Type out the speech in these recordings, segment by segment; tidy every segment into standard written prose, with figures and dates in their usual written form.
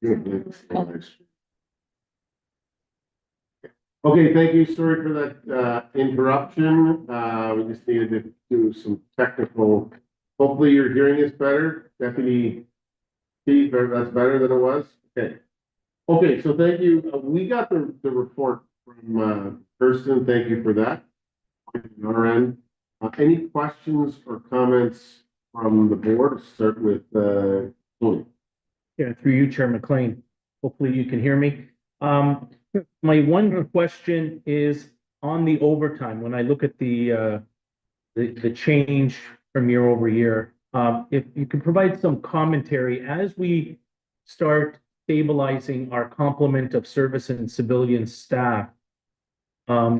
Good. Thanks. Okay, thank you. Sorry for that interruption. We just needed to do some technical. Hopefully your hearing is better. Deputy Chief, that's better than it was. Okay. Okay, so thank you. We got the report from Kirsten. Thank you for that. On our end, any questions or comments from the board? Start with Tony. Yeah, through you, Chair McLean. Hopefully you can hear me. My one question is on the overtime. When I look at the change from year over year, if you could provide some commentary as we start stabilizing our complement of service and civilian staff. I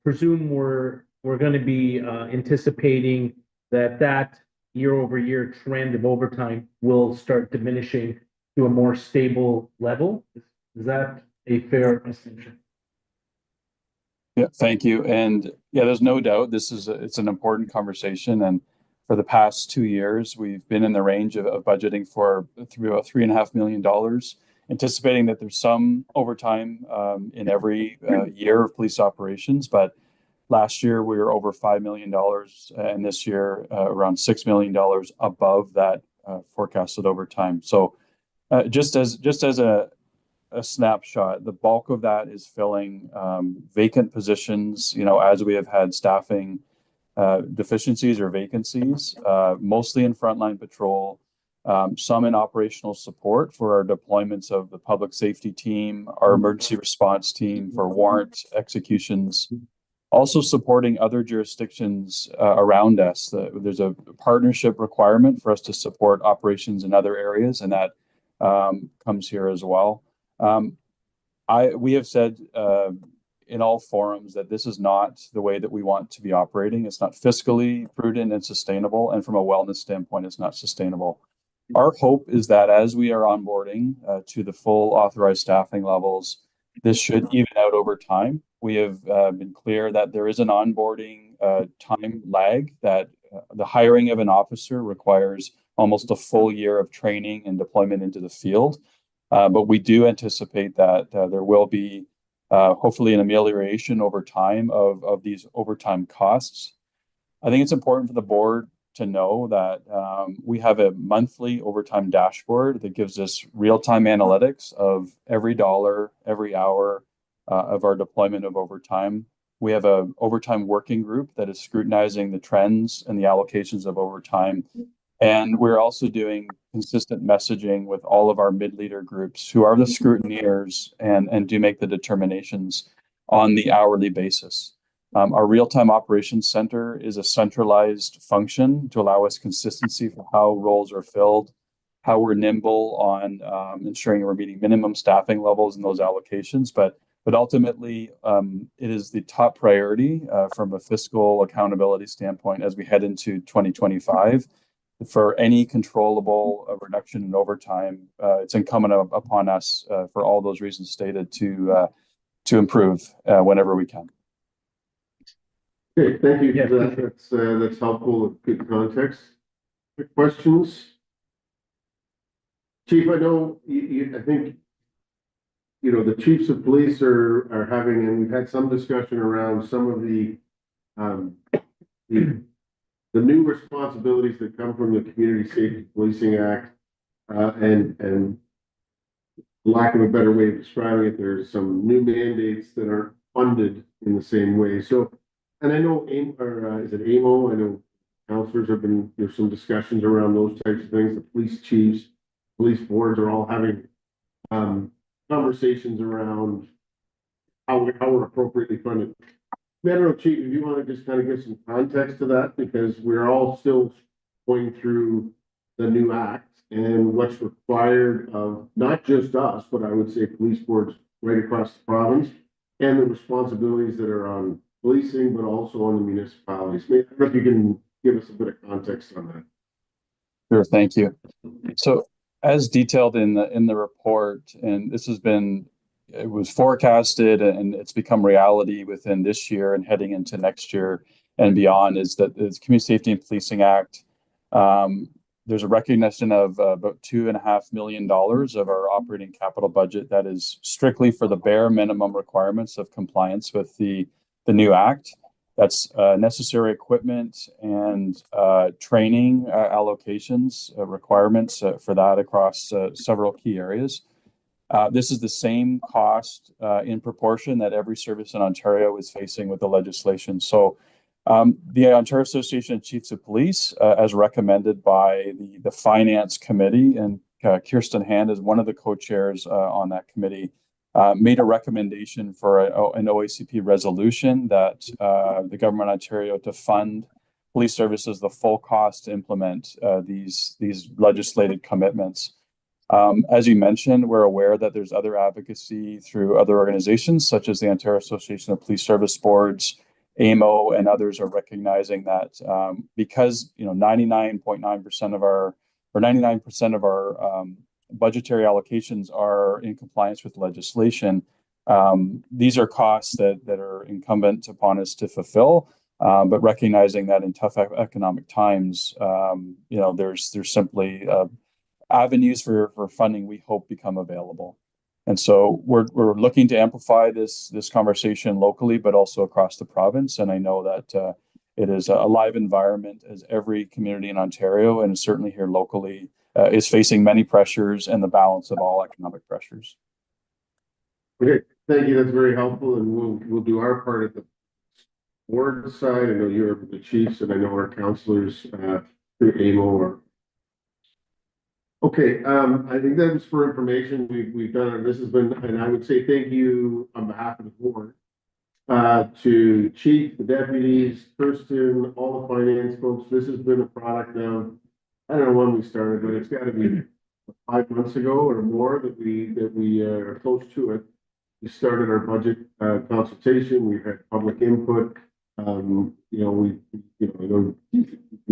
presume we're going to be anticipating that year over year trend of overtime will start diminishing to a more stable level. Is that a fair assumption? Yeah, thank you. And yeah, there's no doubt it's an important conversation. And for the past 2 years, we've been in the range of budgeting for about $3.5 million, anticipating that there's some overtime in every year of police operations. But last year we were over $5 million, and this year around $6 million above that forecasted overtime. So just as a snapshot, the bulk of that is filling vacant positions, as we have had staffing deficiencies or vacancies, mostly in frontline patrol, some in operational support for our deployments of the public safety team, our emergency response team for warrant executions, also supporting other jurisdictions around us. There's a partnership requirement for us to support operations in other areas, and that comes here as well. We have said in all forums that this is not the way that we want to be operating. It's not fiscally prudent and sustainable, and from a wellness standpoint, it's not sustainable. Our hope is that as we are onboarding to the full authorized staffing levels, this should even out over time. We have been clear that there is an onboarding time lag, that the hiring of an officer requires almost a full year of training and deployment into the field. But we do anticipate that there will be hopefully an amelioration over time of these overtime costs. I think it's important for the board to know that we have a monthly overtime dashboard that gives us real-time analytics of every dollar, every hour of our deployment of overtime. We have an overtime working group that is scrutinizing the trends and the allocations of overtime. And we're also doing consistent messaging with all of our mid-leader groups who are the scrutineers and do make the determinations on the hourly basis. Our real-time operations center is a centralized function to allow us consistency for how roles are filled, how we're nimble on ensuring we're meeting minimum staffing levels in those allocations. But ultimately, it is the top priority from a fiscal accountability standpoint as we head into 2025. For any controllable reduction in overtime, it's incumbent upon us, for all those reasons stated, to improve whenever we can. Okay, thank you for that. That's helpful. Good context. Quick questions, Chief. I know I think the chiefs of police are having, and we've had some discussion around some of the new responsibilities that come from the Community Safety Policing Act, and lack of a better way of describing it, there's some new mandates that aren't funded in the same way. So, and I know, is it AMO? I know councillors have been, there's some discussions around those types of things. The police chiefs, police boards are all having conversations around how we're appropriately funded. Federal Chief, if you want to just kind of give some context to that, because we're all still going through the new act and what's required of not just us, but I would say police boards right across the province, and the responsibilities that are on policing, but also on the municipalities. Maybe if you can give us a bit of context on that. Sure, thank you. So, as detailed in the report, and it was forecasted and it's become reality within this year and heading into next year and beyond, is that the Community Safety and Policing Act there's a recognition of about $2.5 million of our operating capital budget that is strictly for the bare minimum requirements of compliance with the new act. That's necessary equipment and training allocations, requirements for that across several key areas. This is the same cost in proportion that every service in Ontario is facing with the legislation. So the Ontario Association of Chiefs of Police, as recommended by the Finance Committee, and Kirsten Hand is one of the co-chairs on that committee, made a recommendation for an OACP resolution that the government of Ontario to fund police services the full cost to implement these legislated commitments. As you mentioned, we're aware that there's other advocacy through other organizations, such as the Ontario Association of Police Service Boards, AMO, and others are recognizing that because 99.9% of our, or 99% of our budgetary allocations are in compliance with legislation, these are costs that are incumbent upon us to fulfill. But recognizing that in tough economic times, there's simply avenues for funding we hope become available. And so we're looking to amplify this conversation locally, but also across the province. And I know that it is a live environment, as every community in Ontario, and certainly here locally, is facing many pressures and the balance of all economic pressures. Okay, thank you. That's very helpful, and we'll do our part at the board side. I know you're the chiefs, and I know our councillors through AMO are. Okay, I think that was for information. We've done it. This has been, and I would say thank you on behalf of the board to Chief, the deputies, Kirsten, all the finance folks. This has been a product of, I don't know when we started, but it's got to be 5 months ago or more that we are close to it. We started our budget consultation. We had public input. We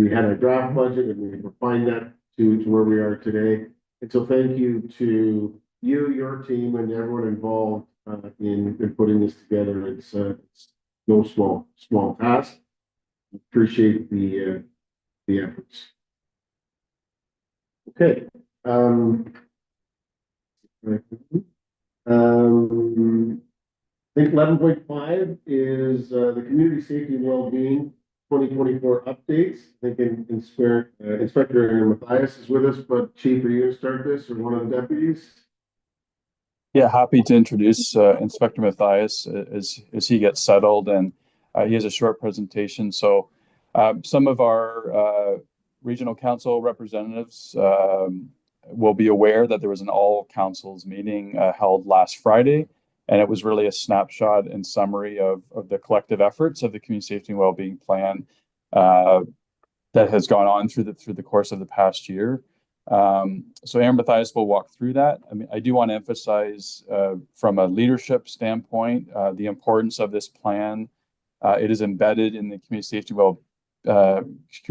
had a draft budget, and we refined that to where we are today. And so thank you to you, your team, and everyone involved in putting this together. It's no small task. Appreciate the efforts. Okay. I think 11.5 is the community safety and well-being 2024 updates. I think Inspector Aaron Mathias is with us, but Chief, are you going to start this, or one of the deputies? Yeah, happy to introduce Inspector Mathias as he gets settled, and he has a short presentation. So some of our regional council representatives will be aware that there was an all councils meeting held last Friday, and it was really a snapshot and summary of the collective efforts of the community safety and wellbeing plan that has gone on through the course of the past year. So Aaron Mathias will walk through that. I mean, I do want to emphasize from a leadership standpoint the importance of this plan. It is embedded in the Community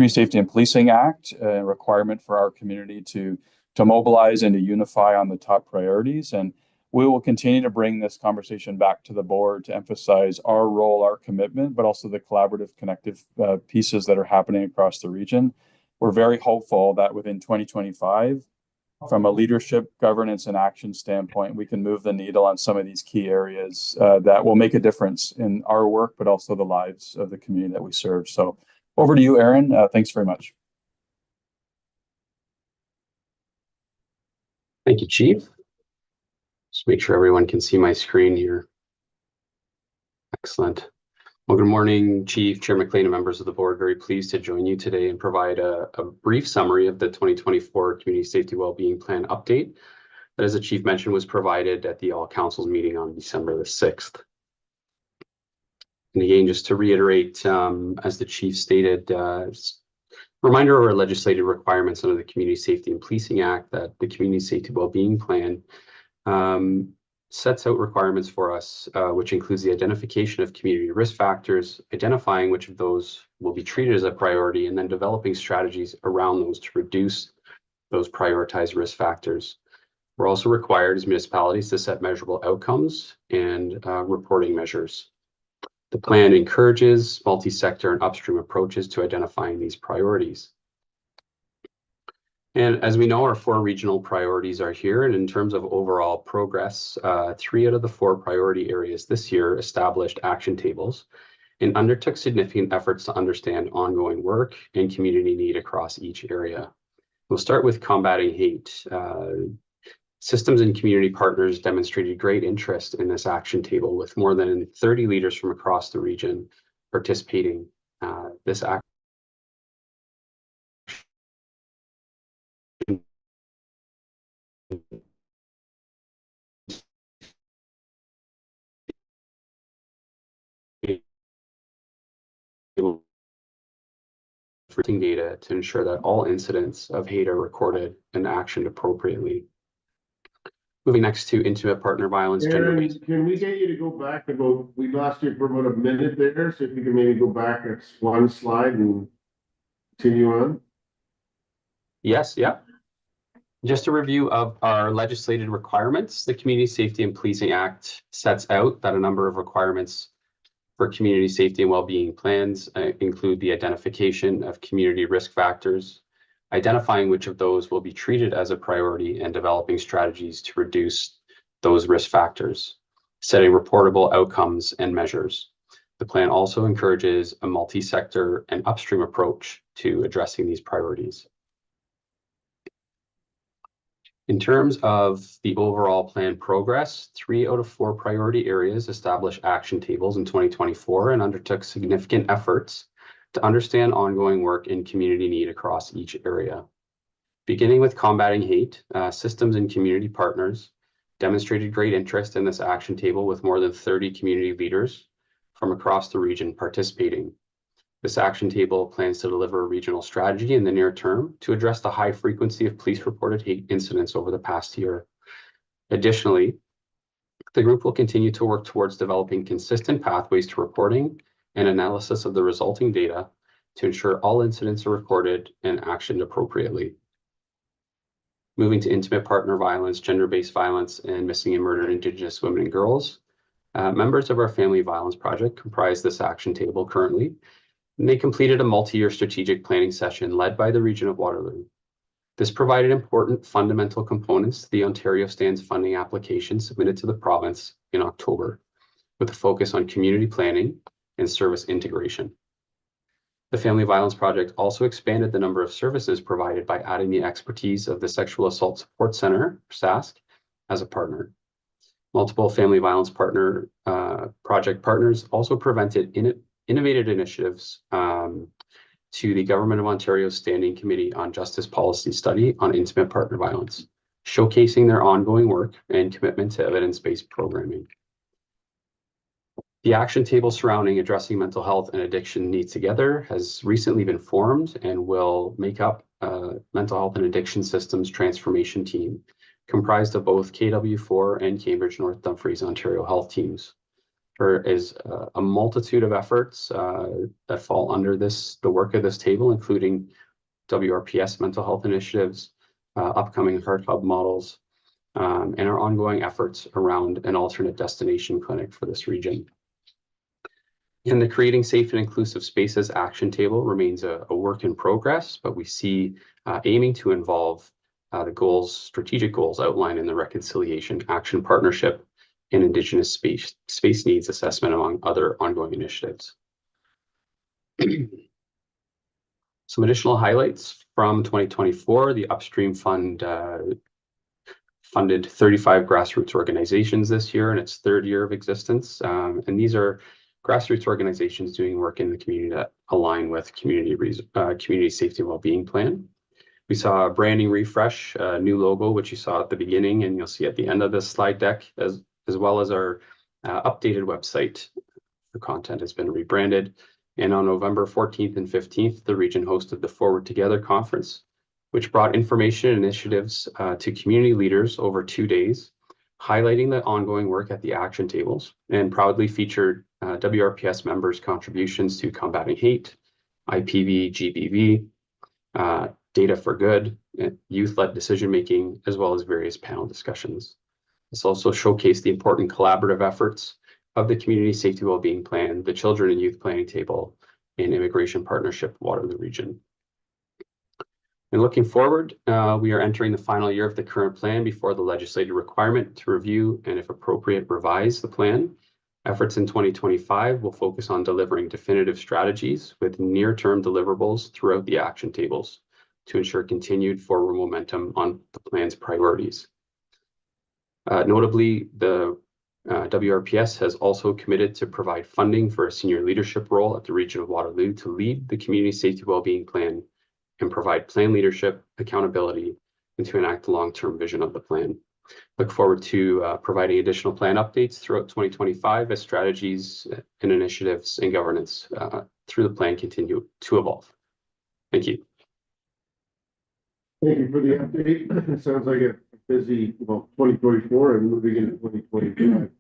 Safety and Policing Act, a requirement for our community to mobilize and to unify on the top priorities. And we will continue to bring this conversation back to the board to emphasize our role, our commitment, but also the collaborative, connective pieces that are happening across the region. We're very hopeful that within 2025, from a leadership, governance, and action standpoint, we can move the needle on some of these key areas that will make a difference in our work, but also the lives of the community that we serve. So over to you, Aaron. Thanks very much. Thank you, Chief. Just make sure everyone can see my screen here. Excellent. Well, good morning, Chief, Chair McLean, and members of the board. Very pleased to join you today and provide a brief summary of the 2024 Community Safety Wellbeing Plan update that, as the Chief mentioned, was provided at the All Councils meeting on December the 6th. And again, just to reiterate, as the Chief stated, reminder of our legislative requirements under the Community Safety and Policing Act, that the Community Safety Wellbeing Plan sets out requirements for us, which includes the identification of community risk factors, identifying which of those will be treated as a priority, and then developing strategies around those to reduce those prioritized risk factors. We're also required as municipalities to set measurable outcomes and reporting measures. The plan encourages multi-sector and upstream approaches to identifying these priorities. And as we know, our 4 regional priorities are here. And in terms of overall progress, 3 out of the 4 priority areas this year established action tables and undertook significant efforts to understand ongoing work and community need across each area. We'll start with combating hate. Systems and community partners demonstrated great interest in this action table, with more than 30 leaders from across the region participating. This action table data to ensure that all incidents of hate are recorded and actioned appropriately. Moving next to intimate partner violence, Aaron, can we get you to go back about, we lost you for about a minute there, so if you can maybe go back one slide and continue on? Yes, yeah. Just a review of our legislated requirements. The Community Safety and Policing Act sets out that a number of requirements for community safety and well-being plans include the identification of community risk factors, identifying which of those will be treated as a priority, and developing strategies to reduce those risk factors, setting reportable outcomes and measures. The plan also encourages a multi-sector and upstream approach to addressing these priorities. In terms of the overall plan progress, 3 out of 4 priority areas established action tables in 2024 and undertook significant efforts to understand ongoing work and community need across each area. Beginning with combating hate, systems and community partners demonstrated great interest in this action table, with more than 30 community leaders from across the region participating. This action table plans to deliver a regional strategy in the near term to address the high frequency of police-reported hate incidents over the past year. Additionally, the group will continue to work towards developing consistent pathways to reporting and analysis of the resulting data to ensure all incidents are recorded and actioned appropriately. Moving to intimate partner violence, gender-based violence, and missing and murdered Indigenous women and girls, members of our Family Violence Project comprise this action table currently. And they completed a multi-year strategic planning session led by the region of Waterloo. This provided important fundamental components to the Ontario Stands funding application submitted to the province in October, with a focus on community planning and service integration. The Family Violence Project also expanded the number of services provided by adding the expertise of the Sexual Assault Support Center, SASC, as a partner. Multiple Family Violence Project partners also presented innovative initiatives to the Government of Ontario's Standing Committee on Justice Policy Study on Intimate Partner Violence, showcasing their ongoing work and commitment to evidence-based programming. The action table surrounding addressing mental health and addiction needs together has recently been formed and will make up a mental health and addiction systems transformation team comprised of both KW4 and Cambridge North Dumfries Ontario Health teams. There is a multitude of efforts that fall under the work of this table, including WRPS mental health initiatives, upcoming Heart Hub models, and our ongoing efforts around an alternate destination clinic for this region. And the Creating Safe and Inclusive Spaces action table remains a work in progress, but we see aiming to involve the strategic goals outlined in the Reconciliation Action Partnership and Indigenous space needs assessment, among other ongoing initiatives. Some additional highlights from 2024, the Upstream Fund funded 35 grassroots organizations this year in its 3rd year of existence. And these are grassroots organizations doing work in the community that align with community safety and well-being plan. We saw a branding refresh, a new logo, which you saw at the beginning, and you'll see at the end of this slide deck, as well as our updated website. The content has been rebranded. And on November 14th and 15th, the region hosted the Forward Together conference, which brought information and initiatives to community leaders over 2 days, highlighting the ongoing work at the action tables, and proudly featured WRPS members' contributions to combating hate, IPV, GBV, data for good, youth-led decision-making, as well as various panel discussions. This also showcased the important collaborative efforts of the Community Safety Wellbeing Plan, the Children and Youth Planning Table, and Immigration Partnership Waterloo Region. And looking forward, we are entering the final year of the current plan before the legislative requirement to review and, if appropriate, revise the plan. Efforts in 2025 will focus on delivering definitive strategies with near-term deliverables throughout the action tables to ensure continued forward momentum on the plan's priorities. Notably, the WRPS has also committed to provide funding for a senior leadership role at the Region of Waterloo to lead the Community Safety Wellbeing Plan and provide plan leadership, accountability, and to enact the long-term vision of the plan. Look forward to providing additional plan updates throughout 2025 as strategies and initiatives and governance through the plan continue to evolve. Thank you. Thank you for the update. It sounds like a busy, well, 2024 and moving into 2025.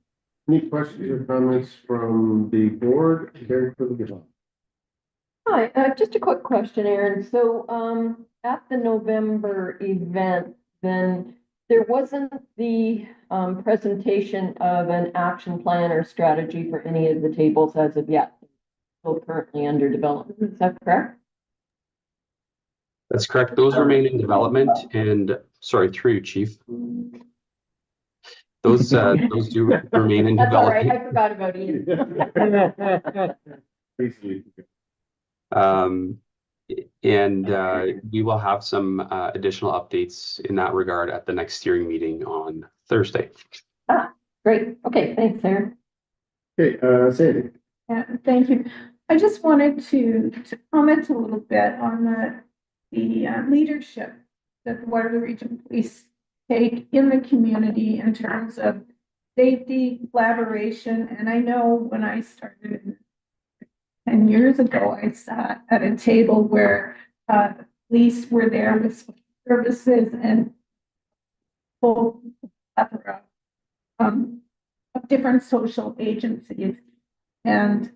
Any questions or comments from the board? Karen, for the Hi, just a quick question, Aaron. So, at the November event, then there wasn't the presentation of an action plan or strategy for any of the tables as of yet. Still currently under development. Is that correct? That's correct. Those remain in development, and sorry, through you, Chief. Those do remain in That's all right. development. I forgot about Ian. Basically. We will have some additional updates in that regard at the next steering meeting on Thursday. Great. Okay, thanks, Aaron. Okay, Sandy. Yeah, thank you. I just wanted to comment a little bit on the leadership that the Waterloo Region Police take in the community in terms of safety, collaboration. And I know when I started 10 years ago, I sat at a table where police were there with services and full plethora of different social agencies. And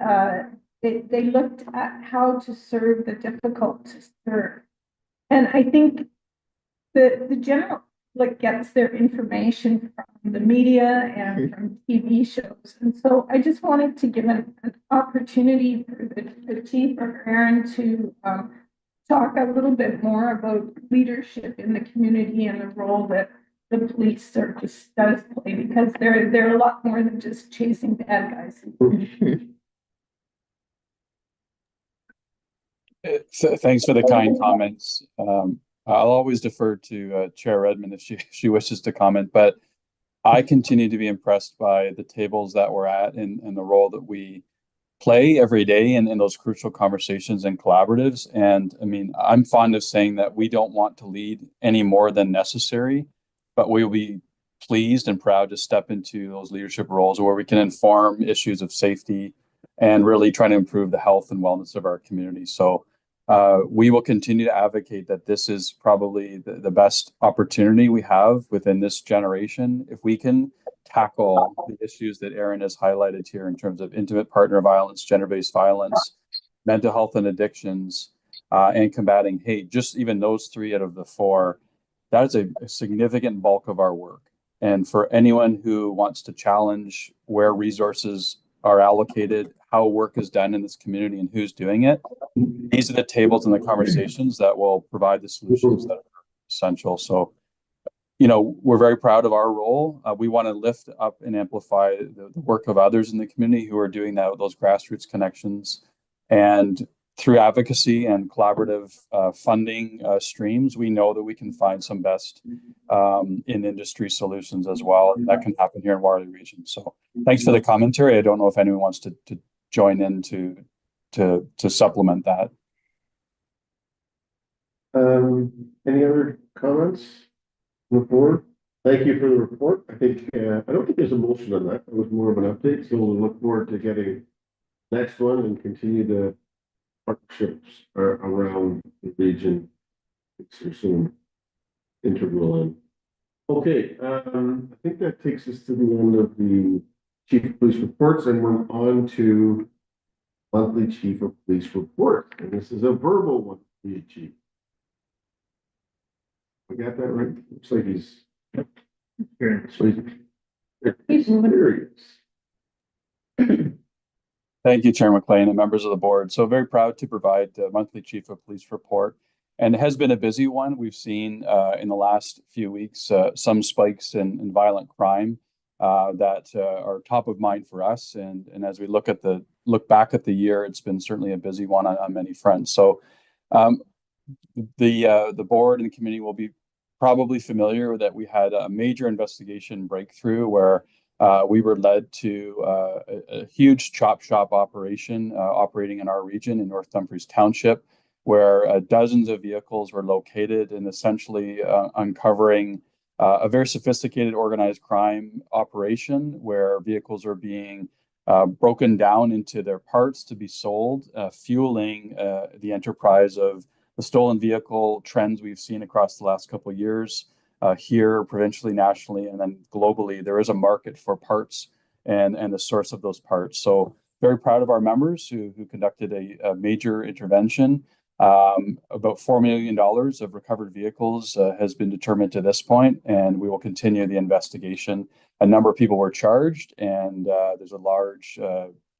they looked at how to serve the difficult to serve. And I think the general public gets their information from the media and from TV shows. And so I just wanted to give an opportunity for the chief or Aaron to talk a little bit more about leadership in the community and the role that the police service does play, because they're a lot more than just chasing bad guys. Thanks for the kind comments. I'll always defer to Chair Redmond if she wishes to comment, but I continue to be impressed by the tables that we're at and the role that we play every day in those crucial conversations and collaboratives. And I mean, I'm fond of saying that we don't want to lead any more than necessary, but we'll be pleased and proud to step into those leadership roles where we can inform issues of safety and really try to improve the health and wellness of our community. So we will continue to advocate that this is probably the best opportunity we have within this generation. If we can tackle the issues that Aaron has highlighted here in terms of intimate partner violence, gender-based violence, mental health and addictions, and combating hate, just even those 3 out of the 4, that is a significant bulk of our work. And for anyone who wants to challenge where resources are allocated, how work is done in this community and who's doing it, these are the tables and the conversations that will provide the solutions that are essential. So, you know, we're very proud of our role. We want to lift up and amplify the work of others in the community who are doing that, those grassroots connections. And through advocacy and collaborative funding streams, we know that we can find some best in industry solutions as well. That can happen here in Waterloo Region. So thanks for the commentary. I don't know if anyone wants to join in to supplement that. Any other comments on the board? Thank you for the report. I think I don't think there's a motion on that. It was more of an update. So we'll look forward to getting next one and continue the partnerships around the region. It's soon integral in. Okay, I think that takes us to the end of the chief of police reports, and we're on to monthly chief of police report. And this is a verbal one for you, chief. I got that right? Looks like he's serious. Thank you, Chair McLean and members of the board. So very proud to provide the monthly chief of police report. And it has been a busy one. We've seen in the last few weeks some spikes in violent crime that are top of mind for us. And as we look back at the year, it's been certainly a busy one on many fronts. So um, the board and the committee will be probably familiar that we had a major investigation breakthrough where we were led to a huge chop shop operation operating in our region in North Dumfries Township, where dozens of vehicles were located and essentially uncovering a very sophisticated organized crime operation where vehicles are being broken down into their parts to be sold, fueling the enterprise of the stolen vehicle trends we've seen across the last couple of years here, provincially, nationally, and then globally. There is a market for parts and the source of those parts. So very proud of our members who conducted a major intervention. About $4 million of recovered vehicles has been determined to this point, and we will continue the investigation. A number of people were charged, and there's a large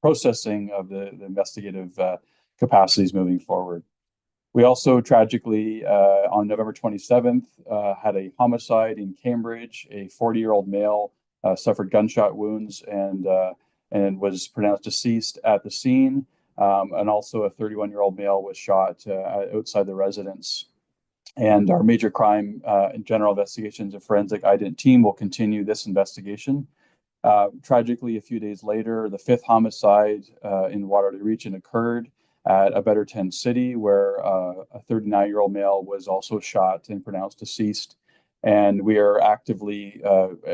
processing of the investigative capacities moving forward. We also tragically, on November 27th, had a homicide in Cambridge. A 40-year-old male suffered gunshot wounds and was pronounced deceased at the scene. And also a 31-year-old male was shot outside the residence. And our major crime and general investigations and forensic ident team will continue this investigation. Tragically, a few days later, the fifth homicide in Waterloo region occurred at a Betterton City, where a 39-year-old male was also shot and pronounced deceased. And we are actively,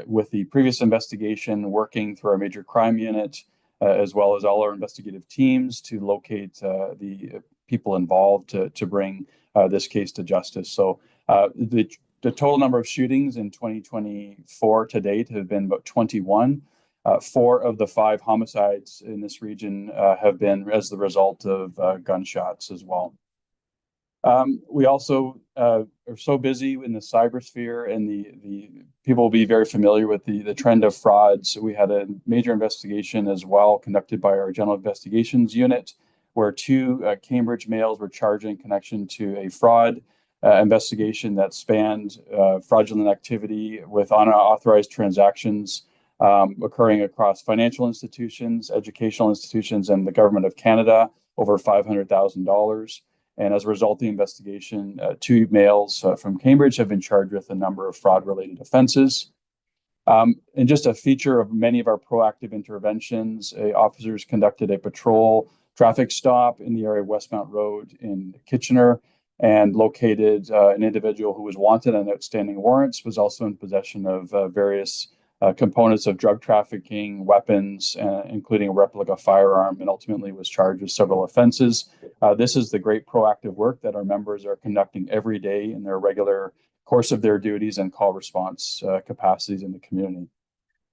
with the previous investigation, working through our major crime unit, as well as all our investigative teams to locate the people involved to bring this case to justice. So the total number of shootings in 2024 to date have been about 21. 4 of the 5 homicides in this region have been as the result of gunshots as well. We also are so busy in the cybersphere, and the people will be very familiar with the trend of frauds. We had a major investigation as well conducted by our General Investigations Unit, where 2 Cambridge males were charged in connection to a fraud investigation that spanned fraudulent activity with unauthorized transactions occurring across financial institutions, educational institutions, and the Government of Canada, over $500,000. And as a result of the investigation, 2 males from Cambridge have been charged with a number of fraud-related offenses. And just a feature of many of our proactive interventions, officers conducted a patrol traffic stop in the area of Westmount Road in Kitchener and located an individual who was wanted on outstanding warrants, was also in possession of various components of drug trafficking, weapons, including a replica firearm, and ultimately was charged with several offenses. This is the great proactive work that our members are conducting every day in their regular course of their duties and call response capacities in the community.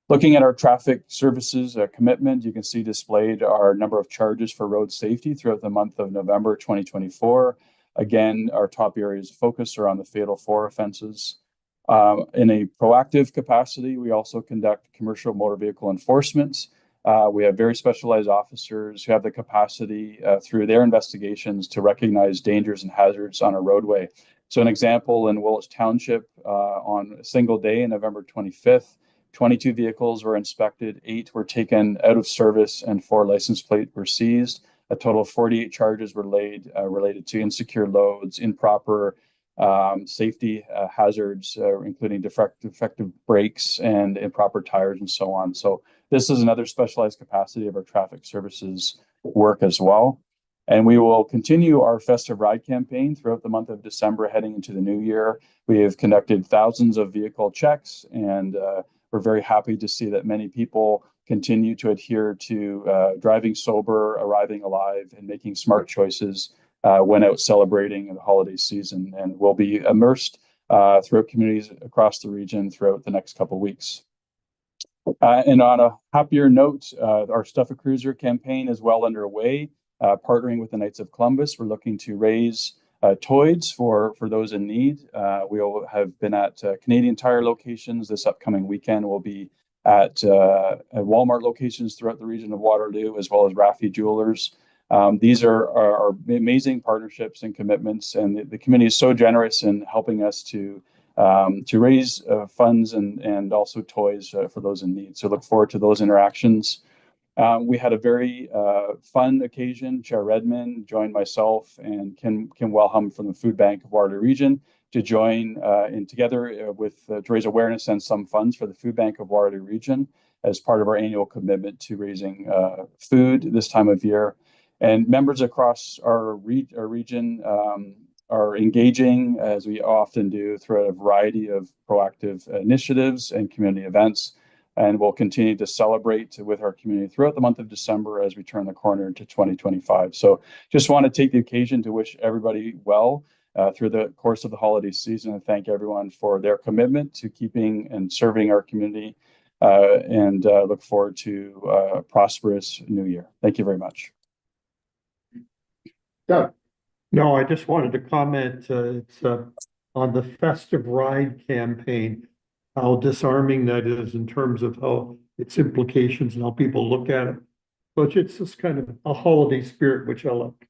Looking at our traffic services commitment, you can see displayed our number of charges for road safety throughout the month of November 2024. Again, our top areas of focus are on the fatal 4 offenses. In a proactive capacity, we also conduct commercial motor vehicle enforcement. We have very specialized officers who have the capacity through their investigations to recognize dangers and hazards on a roadway. So an example, in Willis Township, on a single day, November 25th, 22 vehicles were inspected, 8 were taken out of service, and 4 license plates were seized. A total of 48 charges were laid related to insecure loads, improper safety hazards, including defective brakes and improper tires and so on. So this is another specialized capacity of our traffic services work as well. And we will continue our Festive Ride campaign throughout the month of December heading into the new year. We have conducted thousands of vehicle checks, and we're very happy to see that many people continue to adhere to driving sober, arriving alive, and making smart choices when out celebrating the holiday season, and will be immersed throughout communities across the region throughout the next couple of weeks. And on a happier note, our Stuff a Cruiser campaign is well underway. Partnering with the Knights of Columbus, we're looking to raise toys for those in need. We will have been at Canadian Tire locations this upcoming weekend. We'll be at Walmart locations throughout the region of Waterloo, as well as Raffi Jewelers. These are amazing partnerships and commitments, and the community is so generous in helping us to raise funds and also toys for those in need. So look forward to those interactions. We had a very fun occasion. Chair Redmond joined myself and Kim Wellham from the Food Bank of Waterloo Region to join in together to raise awareness and some funds for the Food Bank of Waterloo Region as part of our annual commitment to raising food this time of year. And members across our region are engaging, as we often do, through a variety of proactive initiatives and community events. And we'll continue to celebrate with our community throughout the month of December as we turn the corner into 2025. So just want to take the occasion to wish everybody well through the course of the holiday season and thank everyone for their commitment to keeping and serving our community and look forward to a prosperous new year. Thank you very much. Doug? No, I just wanted to comment, it's on the Festive Ride campaign, how disarming that is in terms of how its implications and how people look at it. But it's just kind of a holiday spirit, which I like,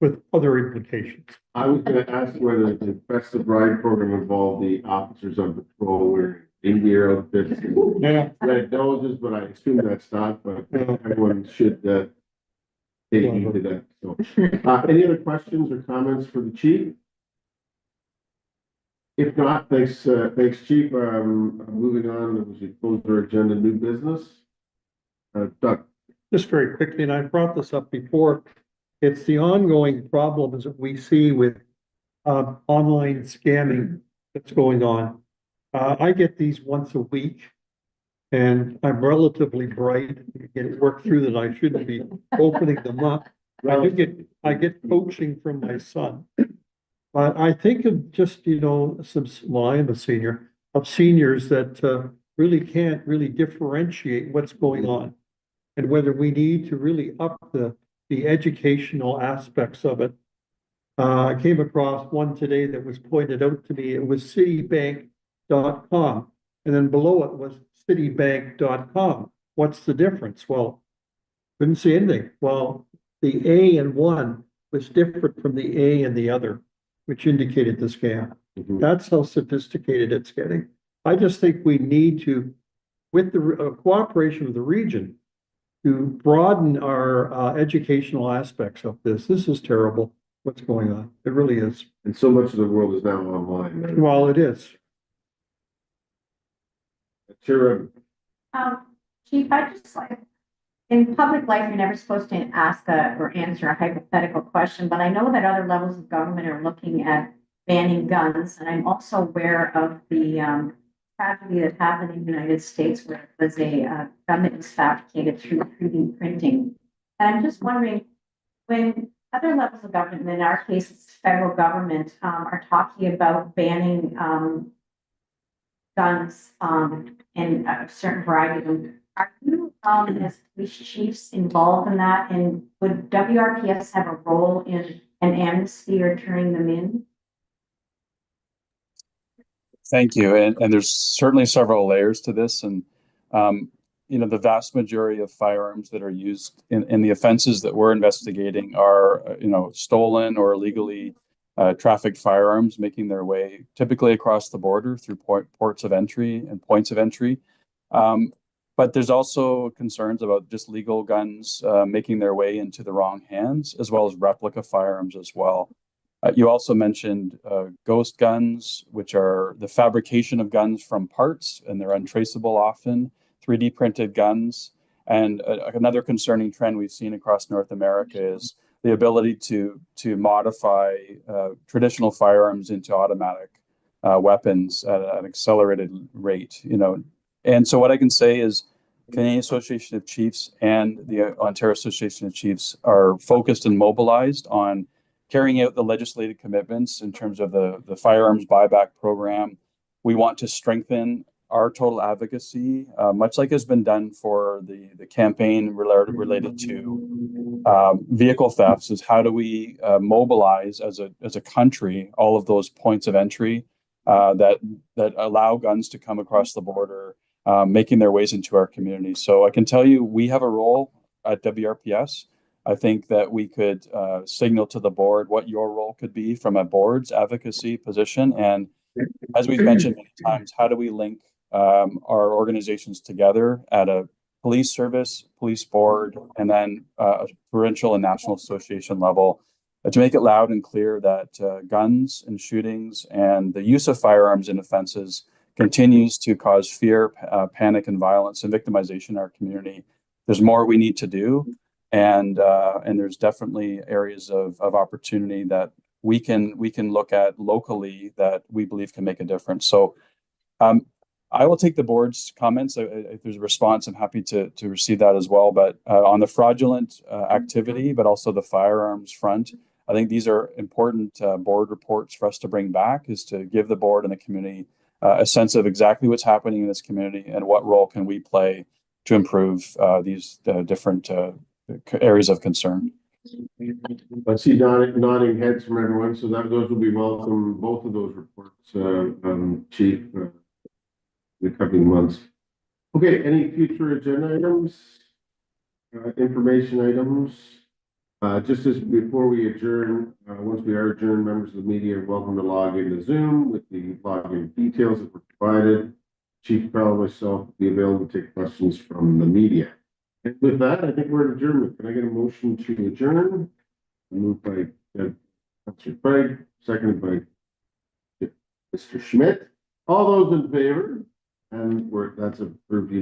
with other implications. I was gonna ask whether the Festive Ride program involved the officers on patrol wearing reindeer outfits and Yeah. red noses, but I assume that's not, but everyone should take heed to that. So, any other questions or comments for the chief? If not, thanks, chief. Moving on, as we close our agenda, new business. Doug? Just very quickly, and I brought this up before, it's the ongoing problems that we see with online scamming that's going on. I get these once a week, and I'm relatively bright, get it worked through that I shouldn't be opening them up. I get coaching from my son. But I think of just, well, I am a senior, of seniors that really can't really differentiate what's going on. And whether we need to really up the educational aspects of it. I came across one today that was pointed out to me. It was citibank.com. And then below it was citibank.com. What's the difference? Well, couldn't see anything. Well, the A in one was different from the A in the other, which indicated the scam. Mhm. That's how sophisticated it's getting. I just think we need to, with the cooperation of the region, to broaden our educational aspects of this. This is terrible, what's going on. It really is. And so much of the world is now online. Well, it is. Chair, Chief, I just like, in public life, you're never supposed to ask or answer a hypothetical question, but I know that other levels of government are looking at banning guns, and I'm also aware of the tragedy that happened in the United States where it was a gun that was fabricated through 3D printing. And I'm just wondering, when other levels of government, in our case, it's federal government, are talking about banning guns in a certain variety of them, are you, as police chiefs, involved in that? And would WRPS have a role in an amnesty or turning them in? Thank you. And there's certainly several layers to this. And, the vast majority of firearms that are used in the offenses that we're investigating are, stolen or illegally trafficked firearms making their way typically across the border through ports of entry and points of entry. But there's also concerns about just legal guns making their way into the wrong hands, as well as replica firearms as well. You also mentioned ghost guns, which are the fabrication of guns from parts, and they're untraceable often, 3D printed guns. And another concerning trend we've seen across North America is the ability to modify traditional firearms into automatic weapons at an accelerated rate. And so what I can say is Canadian Association of Chiefs and the Ontario Association of Chiefs are focused and mobilized on carrying out the legislative commitments in terms of the firearms buyback program. We want to strengthen our total advocacy, much like has been done for the campaign related to vehicle thefts, is how do we mobilize as a country all of those points of entry that allow guns to come across the border, making their ways into our community. So I can tell you we have a role at WRPS I think that we could signal to the board what your role could be from a board's advocacy position. And as we've mentioned many times, how do we link our organizations together at a police service, police board, and then provincial and national association level to make it loud and clear that guns and shootings and the use of firearms in offenses continues to cause fear, panic, and violence and victimization in our community. There's more we need to do, and there's definitely areas of opportunity that we can look at locally that we believe can make a difference. So I will take the board's comments. If there's a response, I'm happy to receive that as well. But on the fraudulent activity, but also the firearms front, I think these are important board reports for us to bring back, is to give the board and the community a sense of exactly what's happening in this community and what role can we play to improve these different areas of concern. I see nodding heads from everyone, so those will be welcome, both of those reports, Chief, the coming months. Okay, any future agenda items, information items? Just as before we adjourn, once we are adjourned, members of the media are welcome to log into Zoom with the login details that were provided. Chief Carl and myself will be available to take questions from the media. And with that, I think we're at adjournment. Can I get a motion to adjourn? Moved by Councilor Craig, seconded by Mr. Schmidt. All those in favor? And that's approved.